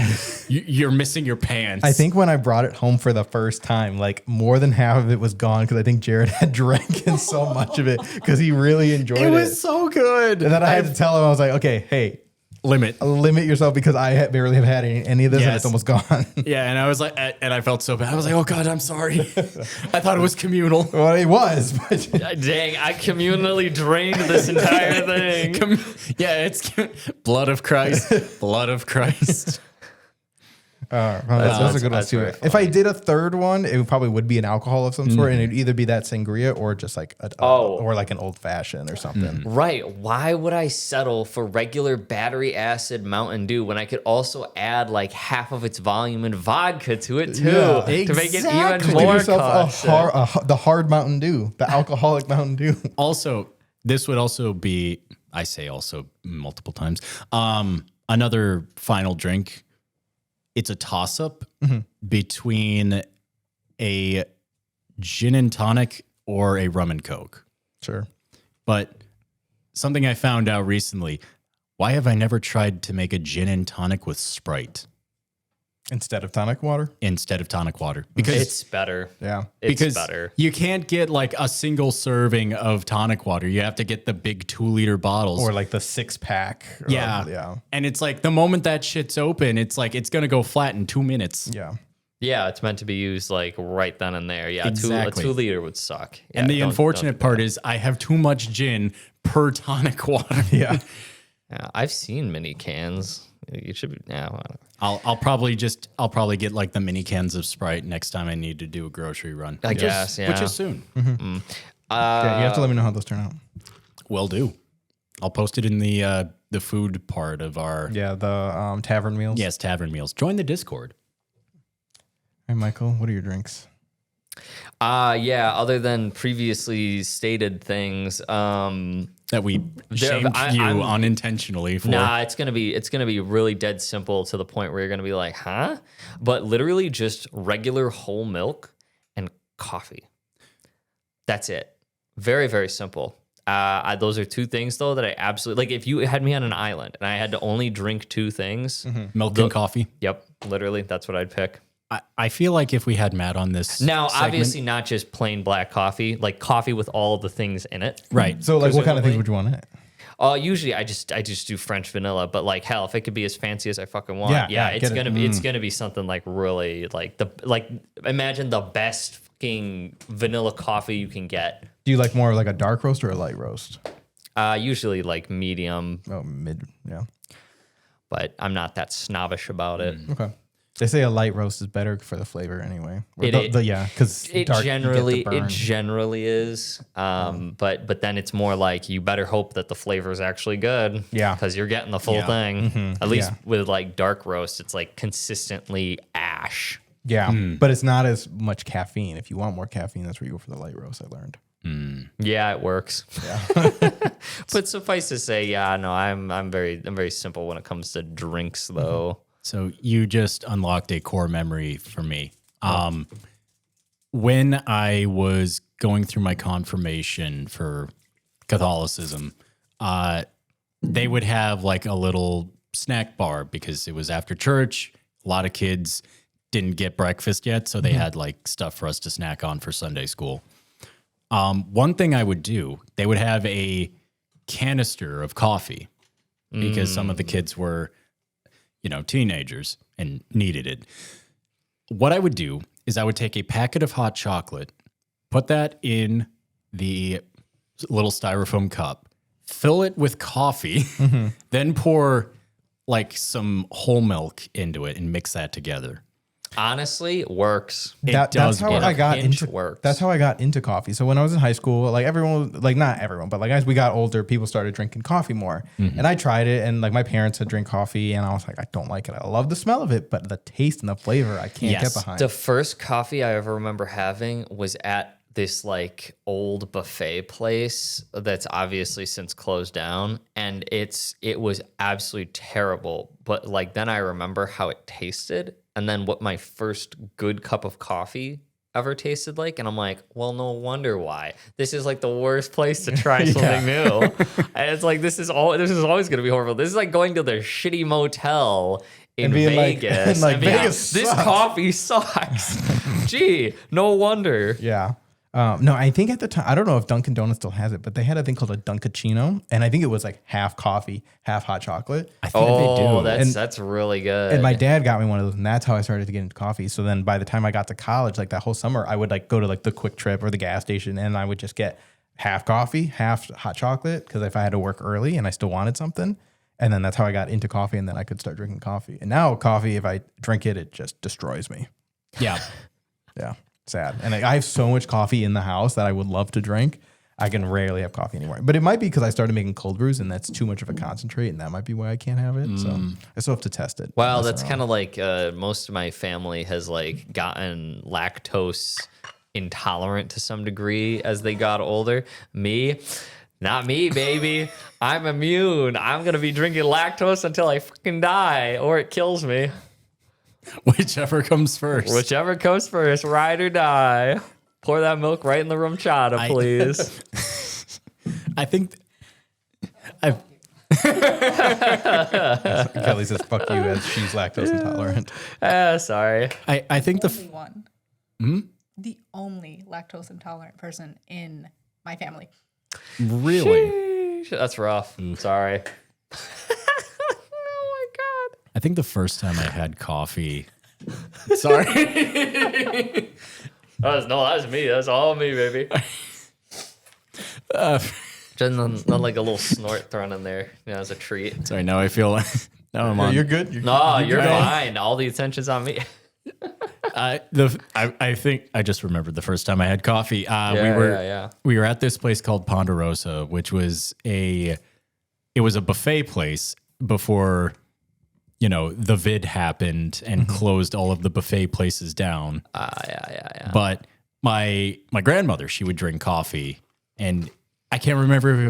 missing your pants. I think when I brought it home for the first time, like more than half of it was gone because I think Jared had drank in so much of it because he really enjoyed it. it was so good. And then I had to tell him, I was like, okay, hey, limit. limit yourself because I barely have had any of this and Yes. it's almost gone. Yeah, and I was like, and I felt so bad. I was like, oh God, I'm sorry. I thought it was communal. Well, it was, but Dang, I communally drained this entire thing. Yeah, it's blood of Christ. Blood of Christ. those are good ones that's too. very If I did a third one, it probably would be an alcohol of some sort, and it'd either be that sangria or just like or like an old fashioned or something. Right. Why would I settle for regular battery acid Mountain Dew when I could also add like half of its volume in vodka to it too Yeah, to make it exactly. even Give more yourself caustic? the hard Mountain Dew, the alcoholic Mountain Dew. Also, this would also be, I say also multiple times, another final drink. It's a toss-up between a gin and tonic or a rum and coke. Sure. But something I found out recently, why have I never tried to make a gin and tonic with Sprite Instead of tonic water. instead of tonic water? Because It's better. Yeah. It's because better. you can't get like a single serving of tonic water. You have to get the big 2-liter bottles. Or like the 6-pack. yeah. Yeah. And it's like the moment that shit's open, it's like it's going to go flat in 2 minutes. Yeah. Yeah, it's meant to be used like right then and there. Yeah, Exactly. a 2-liter would suck. Yeah, And the don't unfortunate do part that. is I have too much gin per tonic water. Yeah. Yeah, I've seen mini cans. You should be now. I'll probably get like the mini cans of Sprite next time I need to do a grocery run. I guess, Which yeah. is soon. Yeah, you have to let me know how those turn out. Will do. I'll post it in the food part of our Yeah, the tavern meals. yes tavern meals. Join the Discord. Hey, Michael, what are your drinks? Yeah, other than previously stated things, That we shamed you I'm- unintentionally for. nah, it's gonna be really dead simple to the point where you're gonna be like, huh? But literally just regular whole milk and coffee. That's it. Very, very simple. Those are two things though that I absolutely like. If you had me on an island and I had to only drink two things, Milk and coffee. yep, literally, that's what I'd pick. I feel like if we had Matt on this Now, segment- obviously, not just plain black coffee, like coffee with all the things in it. right? So like, what kind of things Presumably. would you want in it? Usually I just do French vanilla, but like hell, if it could be as fancy as I fucking want, Yeah, it's get it. gonna be it's gonna be something like really like imagine the best fucking vanilla coffee you can get. Do you like more like a dark roast or a light roast? Usually like medium, Oh, mid. Yeah. but I'm not that snobbish about it. Okay. They say a light roast is better for the flavor anyway. It- Yeah, because It generally is, but then it's more like you better hope that the flavor is actually good. Yeah. because you're getting the full Yeah. thing. At least Yeah. with like dark roast, it's like consistently ash. Yeah, but it's not as much caffeine. If you want more caffeine, that's where you go for the light roast. I learned. Yeah, it works. But suffice to say, yeah, no, I'm very simple when it comes to drinks, though. So you just unlocked a core memory for me. When I was going through my confirmation for Catholicism, they would have like a little snack bar because it was after church. A lot of kids didn't get breakfast yet, so they had like stuff for us to snack on for Sunday school. One thing I would do, they would have a canister of coffee because some of the kids were, teenagers and needed it. What I would do is I would take a packet of hot chocolate, put that in the little styrofoam cup, fill it with coffee, then pour like some whole milk into it and mix that together. Honestly, works. That's does how work. I got Pinch into works. That's how I got into coffee. So when I was in high school, like everyone, like not everyone, but like as we got older, people started drinking coffee more. And I tried it, and like my parents had drink coffee, and I was like, I don't like it. I love the smell of it, but the taste and the flavor, I can't Yes. get behind. The first coffee I ever remember having was at this like old buffet place that's obviously since closed down, and it was absolutely terrible. But like then I remember how it tasted, and then what my first good cup of coffee ever tasted like, and I'm like, well, no wonder why. This is like the worst place to try something new. And it's like this is always gonna be horrible. This is like going to the shitty motel in And being like- Vegas. and like, and being like, Vegas this sucks." coffee sucks. Gee, no wonder. Yeah. No, I think at the time, I don't know if Dunkin' Donuts still has it, but they had a thing called a Dunkachino, and I think it was like half coffee, half hot chocolate. I think they do. That's really good. And my dad got me one of those, and that's how I started to get into coffee. So then by the time I got to college, like that whole summer, I would like go to like the Quick Trip or the gas station, and I would just get half coffee, half hot chocolate, because if I had to work early and I still wanted something. And then that's how I got into coffee, and then I could start drinking coffee. And now coffee, if I drink it, it just destroys me. Yeah. Yeah, sad. And I have so much coffee in the house that I would love to drink. I can rarely have coffee anymore. But it might be because I started making cold brews, and that's too much of a concentrate, and that might be why I can't have it. So I still have to test it. Well, that's kind of like most of my family has like gotten lactose intolerant to some degree as they got older. Me, not me, baby. I'm immune. I'm gonna be drinking lactose until I fucking die, or it kills me. Whichever comes first. Whichever comes first, ride or die. Pour that milk right in the rum chata, please. I think I've Kelly says, fuck you, as she's lactose intolerant. Sorry. I think the Only one. The only lactose intolerant person in my family. really That's rough. Sorry. Oh my god. I think the first time I had coffee. Sorry. That was me. That's all me, baby. Just not like a little snort thrown in there, as a treat. Sorry, now I feel like now I'm on. You're good. No, you're fine. All the attention's on me. I think I just remembered the first time I had coffee. Yeah. We were at this place called Ponderosa, which was it was a buffet place before, the vid happened and closed all of the buffet places down. Yeah. But my grandmother, she would drink coffee, and I can't remember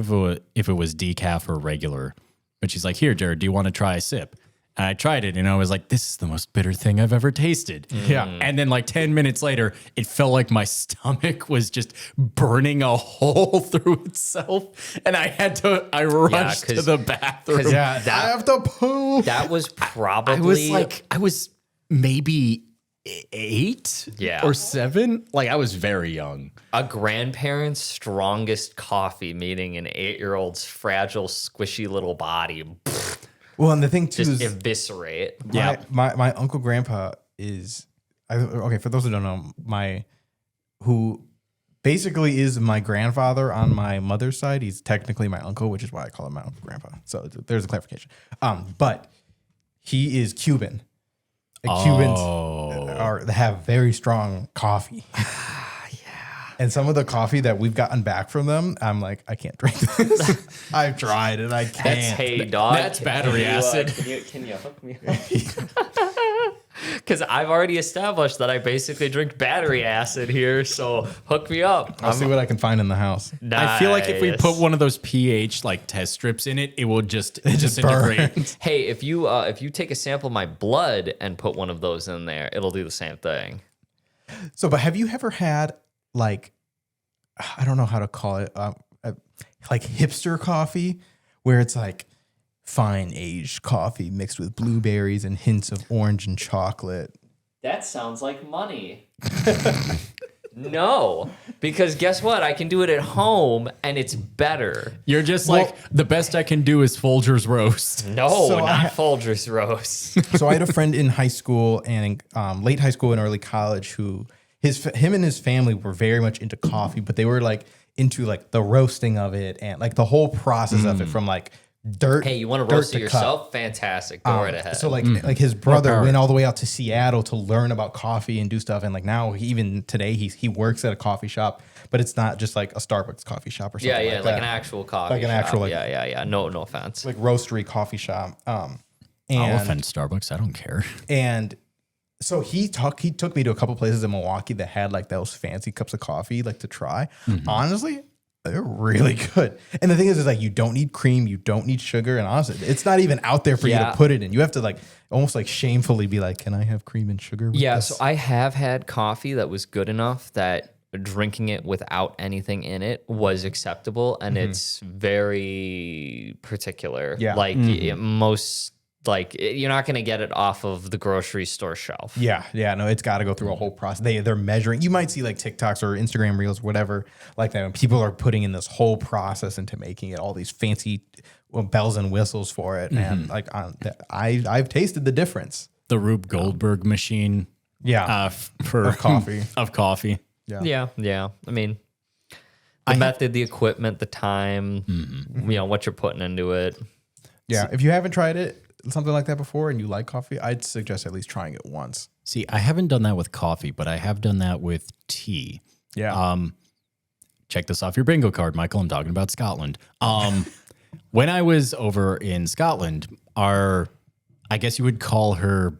if it was decaf or regular. But she's like, "Here, Jared, do you want to try a sip?" And I tried it and I was like, this is the most bitter thing I've ever tasted. Yeah. And then like 10 minutes later, it felt like my stomach was just burning a hole through itself. And I rushed to 'cause- the bathroom. 'cause Yeah, that- I have to poo. That was probably I was maybe 8 Yeah. or 7. Like I was very young. a grandparent's strongest coffee, meeting an 8-year-old's fragile, squishy little body. Well, and the thing too Just is eviscerate. Yeah. my uncle grandpa is okay, for those who don't know, who basically is my grandfather on my mother's side. He's technically my uncle, which is why I call him my uncle grandpa. So there's a clarification. But he is Cuban. And Cubans have very strong coffee. And some of the coffee that we've gotten back from them, I'm like, I can't drink this. I've tried it. I can't. That's hey dog. That's battery acid. Can you hook me up? Because I've already established that I basically drink battery acid here. So hook me up. I'll see what I can find in the house. I feel like if we Nice. put one of those pH like test strips in it, it will just disintegrate. Hey, if you take a sample of my blood and put one of those in there, it'll do the same thing. So, but have you ever had like, I don't know how to call it, like hipster coffee, where it's like fine aged coffee mixed with blueberries and hints of orange and chocolate? That sounds like money. No, because guess what? I can do it at home and it's better. You're just like, the best I can do is Folgers roast. No, So not Folgers roast. So I had a friend in high school and late high school and early college who him and his family were very much into coffee, but they were like into like the roasting of it and like the whole process of it from like dirt. Hey, you want to dirt roast it cup. yourself? Fantastic. Go right ahead. So like his brother power. went all the way out to Seattle to learn about coffee and do stuff, and like now even today he works at a coffee shop, but it's not just like a Starbucks coffee shop or something. yeah, like like that. an actual coffee Like an shop. actual, like- yeah. No offense. like roastery coffee shop. I'll And offend Starbucks. I don't care. and so he took me to a couple places in Milwaukee that had like those fancy cups of coffee like to try. Honestly, they're really good. And the thing is like you don't need cream, you don't need sugar, and honestly, it's not even out there for you Yeah. to put it in. You have to like almost like shamefully be like, "Can I have cream and sugar?" With Yeah, this? so I have had coffee that was good enough that drinking it without anything in it was acceptable, and it's very particular. Yeah. Like most, like you're not gonna get it off of the grocery store shelf. Yeah, no, it's got to go through a whole process. They're measuring. You might see like TikToks or Instagram reels, whatever, like that. When people are putting in this whole process into making it, all these fancy bells and whistles for it, and like I've tasted the difference. The Rube Goldberg machine Yeah, for Of coffee. of coffee. Yeah. I mean, the method, the equipment, the time, you know, what you're putting into it. yeah. If you haven't tried it, something like that before, and you like coffee, I'd suggest at least trying it once. See, I haven't done that with coffee, but I have done that with tea. Yeah, Check this off your bingo card, Michael. I'm talking about Scotland. When I was over in Scotland, I guess you would call her,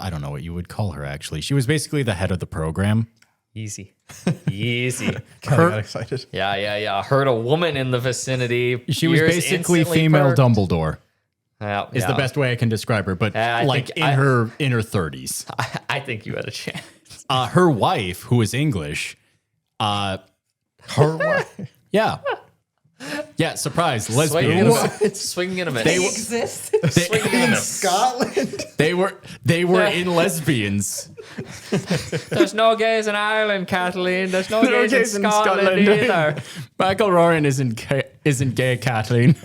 I don't know what you would call her actually. She was basically the head of the program. Easy. Easy. Kinda got excited. Yeah. Heard a woman in the vicinity. She was Ears basically instantly female perked. Dumbledore. Yeah, Is the best way I can describe her, but I like think in her 30s. I think you had a chance. Her wife, who is English, Her wife. yeah, surprise, lesbian. Swinging and a miss. They exist. Swinging and a miss. Scotland. They were in lesbians. There's no gays in Ireland, Kathleen. There's no gays in Scotland either. Michael Roran isn't gay, Kathleen.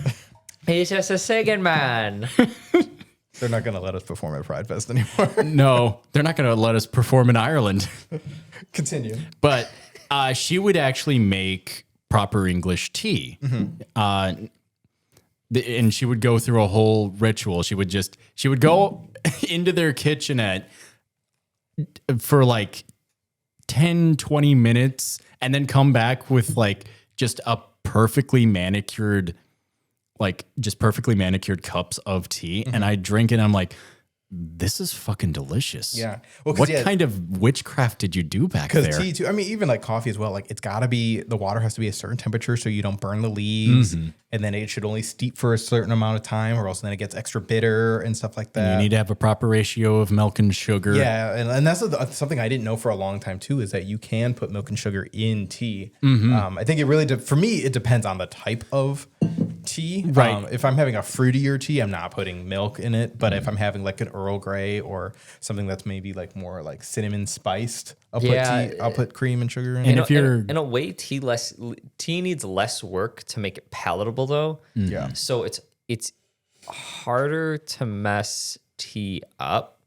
He's just a singing man. They're not going to let us perform at Pride Fest anymore. No, they're not going to let us perform in Ireland. Continue. But she would actually make proper English tea. And she would go through a whole ritual. She would go into their kitchenette for like 10, 20 minutes and then come back with like just a perfectly manicured cups of tea. And I drink it and I'm like, this is fucking delicious. Yeah. Well, 'cause, what yeah, kind of witchcraft did you do back because there? tea too. I mean, even like coffee as well. Like it's got to be, the water has to be a certain temperature so you don't burn the leaves, and then it should only steep for a certain amount of time, or else then it gets extra bitter and stuff like that. You need to have a proper ratio of milk and sugar. Yeah, and that's something I didn't know for a long time too, is that you can put milk and sugar in tea. I think it really, for me, it depends on the type of tea. Right. If I'm having a fruitier tea, I'm not putting milk in it. But if I'm having like an Earl Grey or something that's maybe like more like cinnamon spiced, I'll put cream and sugar in And it. if you're in a way, tea needs less work to make it palatable, though. Yeah. So it's harder to mess tea up,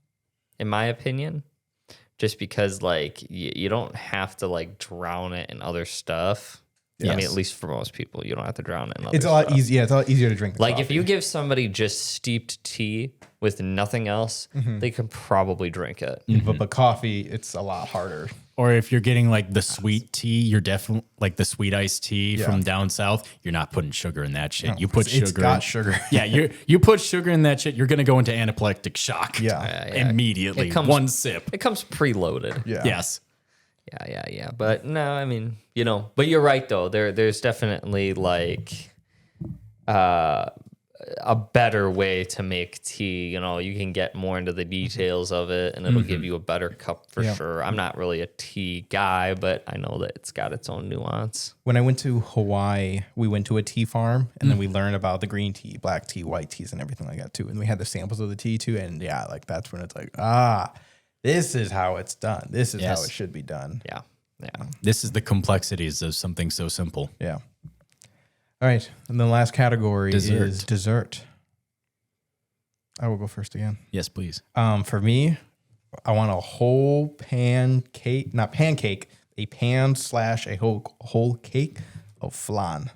in my opinion, just because like you don't have to like drown it in other stuff. I mean, Yes. at least for most people, you don't have to drown it in other It's a lot stuff. easier. Yeah, it's a lot easier to drink. Like if you give somebody just steeped tea with nothing else, they can probably drink it. but coffee, it's a lot harder. or if you're getting like the sweet tea, you're definitely like the sweet iced tea from down south. You're not putting sugar in that shit. You put sugar. It's got sugar. Yeah, you put sugar in that shit. You're gonna go into anaplectic shock. Yeah. Immediately. It comes- One sip. It comes preloaded. Yeah. Yes. Yeah. But no, I mean, but you're right though. There's definitely like a better way to make tea. You can get more into the details of it and it'll give you a better cup for sure. I'm not really a tea guy, but I know that it's got its own nuance. When I went to Hawaii, we went to a tea farm and then we learned about the green tea, black tea, white teas, and everything like that too. And we had the samples of the tea too. And yeah, like that's when it's like, this is how it's done. This is how Yes. it should be done. Yeah. This is the complexities of something so simple. Yeah. All right. And the last category Dessert. is dessert. I will go first again. Yes, please. For me, I want a whole pancake, not pancake, a pan / a whole cake of flan.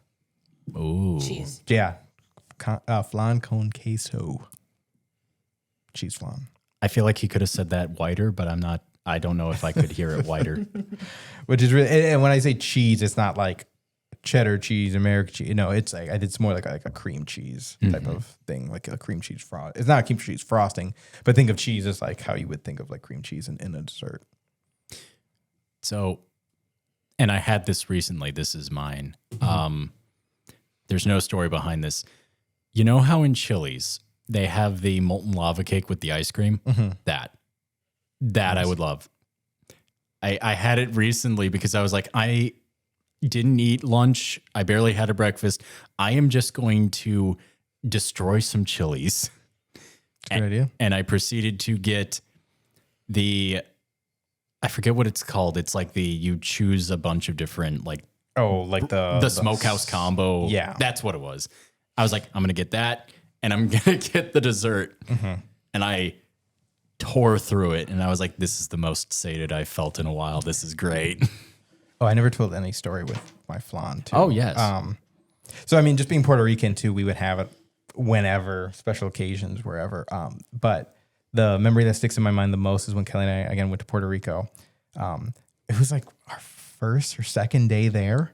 Ooh. Cheese. Yeah. Flan con queso. Cheese flan. I feel like he could have said that wider, but I don't know if I could hear it wider. Which is really, and when I say cheese, it's not like cheddar cheese, American cheese. No, it's like it's more like a cream cheese type of thing, like a cream cheese frost. It's not a cream cheese frosting, but think of cheese as like how you would think of like cream cheese in a dessert. So, and I had this recently. This is mine. There's no story behind this. You know how in Chili's they have the molten lava cake with the ice cream? That I would love. I had it recently because I was like, I didn't eat lunch. I barely had a breakfast. I am just going to destroy some Chili's. Good idea. And I proceeded to get I forget what it's called. It's like you choose a bunch of different like Oh, like the smokehouse combo. Yeah. That's what it was. I was like, I'm going to get that and I'm going to get the dessert. And I tore through it and I was like, this is the most sated I've felt in a while. This is great. Oh, I never told any story with my flan too. Oh, yes. So I mean, just being Puerto Rican too, we would have it whenever, special occasions, wherever. But the memory that sticks in my mind the most is when Kelly and I again went to Puerto Rico. It was like our first or second day there.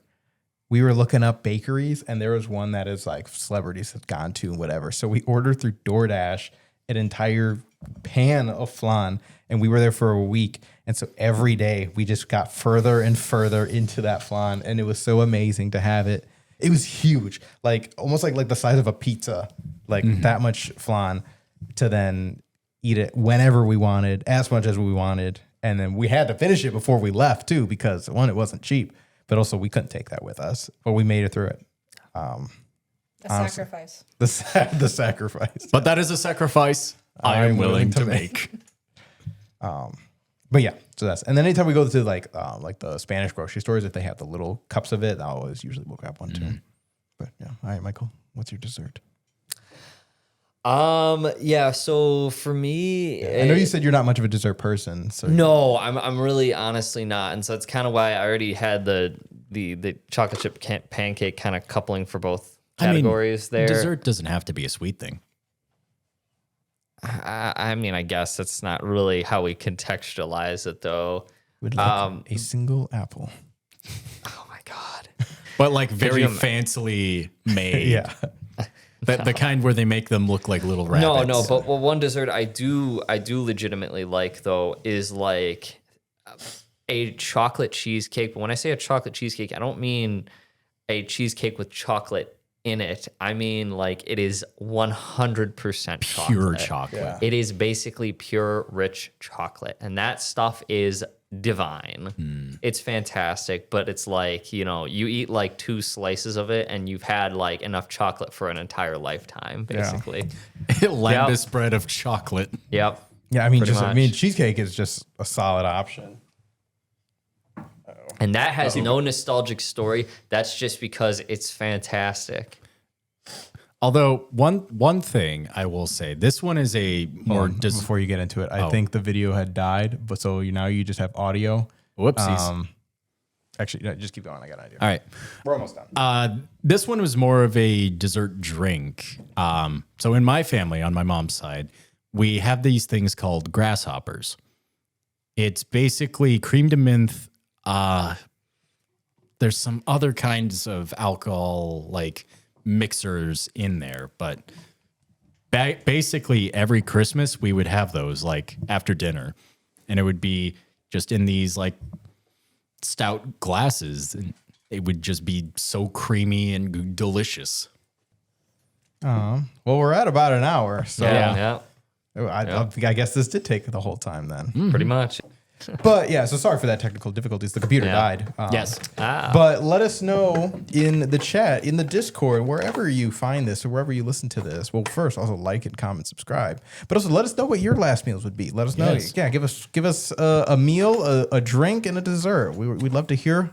We were looking up bakeries, and there was one that is like celebrities have gone to and whatever. So we ordered through DoorDash an entire pan of flan, and we were there for a week. And so every day we just got further and further into that flan, and it was so amazing to have it. It was huge, like almost like the size of a pizza, like that much flan, to then eat it whenever we wanted, as much as we wanted. And then we had to finish it before we left too, because one, it wasn't cheap, but also we couldn't take that with us, but we made it through it. A sacrifice. The sacrifice. But that is a sacrifice I am willing to make. But yeah, so that's, and then anytime we go to like the Spanish grocery stores, if they have the little cups of it, I'll always usually will grab one too. But yeah, all right, Michael, what's your dessert? Yeah. So for me, I know you said you're not much of a dessert person, so no, I'm really honestly not, and so it's kind of why I already had the chocolate chip pancake kind of coupling for both categories there. Dessert doesn't have to be a sweet thing. I mean, I guess that's not really how we contextualize it, though. would like a single apple. Oh my god. But like very fancily made. Yeah, The kind where they make them look like little rabbits. No, but one dessert I do legitimately like though is like a chocolate cheesecake. But when I say a chocolate cheesecake, I don't mean a cheesecake with chocolate in it. I mean like it is 100% chocolate. Pure chocolate. It is basically pure rich chocolate, and that stuff is divine. It's fantastic, but it's like, you know, you eat like 2 slices of it and you've had like enough chocolate for an entire lifetime, basically. Lambus bread of chocolate. Yep. Yeah, I mean, Pretty much. cheesecake is just a solid option. And that has no nostalgic story. That's just because it's fantastic. Although one thing I will say, this one is a more Before you get into it, I think the video had died, but so now you just have audio. whoopsies. Actually, no, just keep going. I got an idea. All right. We're almost done. This one was more of a dessert drink. So in my family, on my mom's side, we have these things called grasshoppers. It's basically cream de menthe. There's some other kinds of alcohol like mixers in there, but basically every Christmas we would have those like after dinner, and it would be just in these like stout glasses, and it would just be so creamy and delicious. Well, we're at about an hour, so Yeah. I guess this did take the whole time then. Pretty much. But yeah, so sorry for that technical difficulties. The computer Yeah. died. Yes. But let us know in the chat, in the Discord, wherever you find this or wherever you listen to this. Well, first, also like and comment, subscribe. But also let us know what your last meals would be. Let us know. Yes. Yeah, give us a meal, a drink, and a dessert. We'd love to hear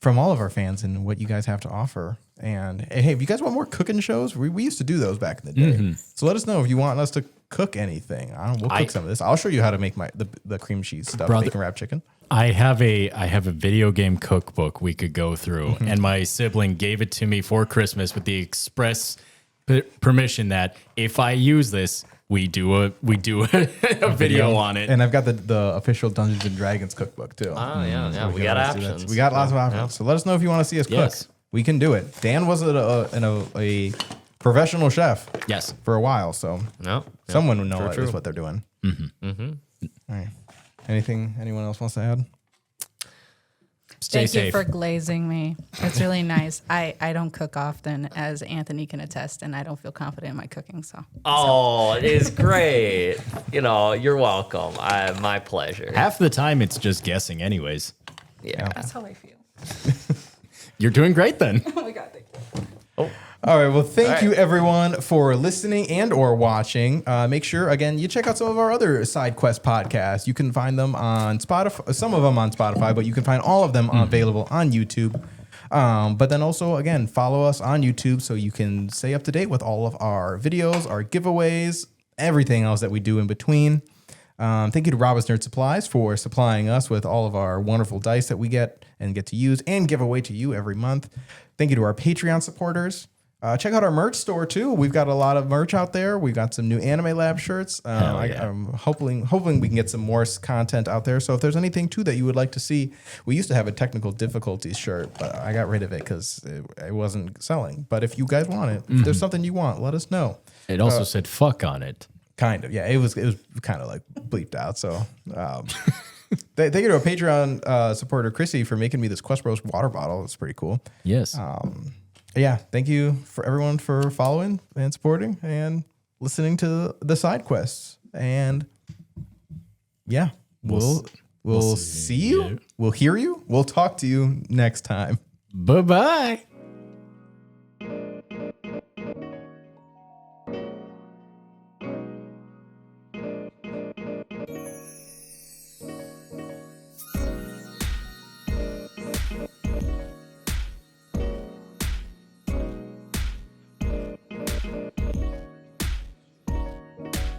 from all of our fans and what you guys have to offer. And hey, if you guys want more cooking shows, we used to do those back in the day. So let us know if you want us to cook anything. We'll cook some of this. I'll show you how to make the cream cheese stuff, bacon wrapped chicken. I have a video game cookbook we could go through, and my sibling gave it to me for Christmas with the express permission that if I use this, we do a video on it. And I've got the official Dungeons and Dragons cookbook too. Oh, yeah. We can got always do that. options. We got lots of options. So let us know if you want to see us Yes. cook. We can do it. Dan was a professional chef Yes. for a while, so No. someone would know at true. least what they're doing. All right. Anything anyone else wants to add? Stay Thank safe. you for glazing me. It's really nice. I don't cook often, as Anthony can attest, and I don't feel confident in my cooking. So Oh, it is great. You know, you're welcome. My pleasure. Half the time it's just guessing anyways. Yeah. that's how I feel. You're doing great then. Oh my God, thank you. All right. Well, thank you everyone for listening and or watching. Make sure, again, you check out some of our other Side Quest podcasts. You can find them on Spotify, some of them on Spotify, but you can find all of them available on YouTube. But then also, again, follow us on YouTube so you can stay up to date with all of our videos, our giveaways, everything else that we do in between. Thank you to Robin's Nerd Supplies for supplying us with all of our wonderful dice that we get to use and give away to you every month. Thank you to our Patreon supporters. Check out our merch store too. We've got a lot of merch out there. We've got some new Anime Lab shirts. I'm hoping we can get some more content out there. So if there's anything too that you would like to see, we used to have a technical difficulties shirt, but I got rid of it because it wasn't selling. But if you guys want it, if there's something you want, let us know. It also said fuck on it. Kind of, yeah. It was kind of like bleeped out. So thank you to our Patreon supporter Chrissy for making me this Quest Bros water bottle. It's pretty cool. Yes. Yeah, thank you for everyone for following and supporting and listening to the side quests. And yeah, we'll see you. We'll hear you. We'll talk to you next time. Bye-bye.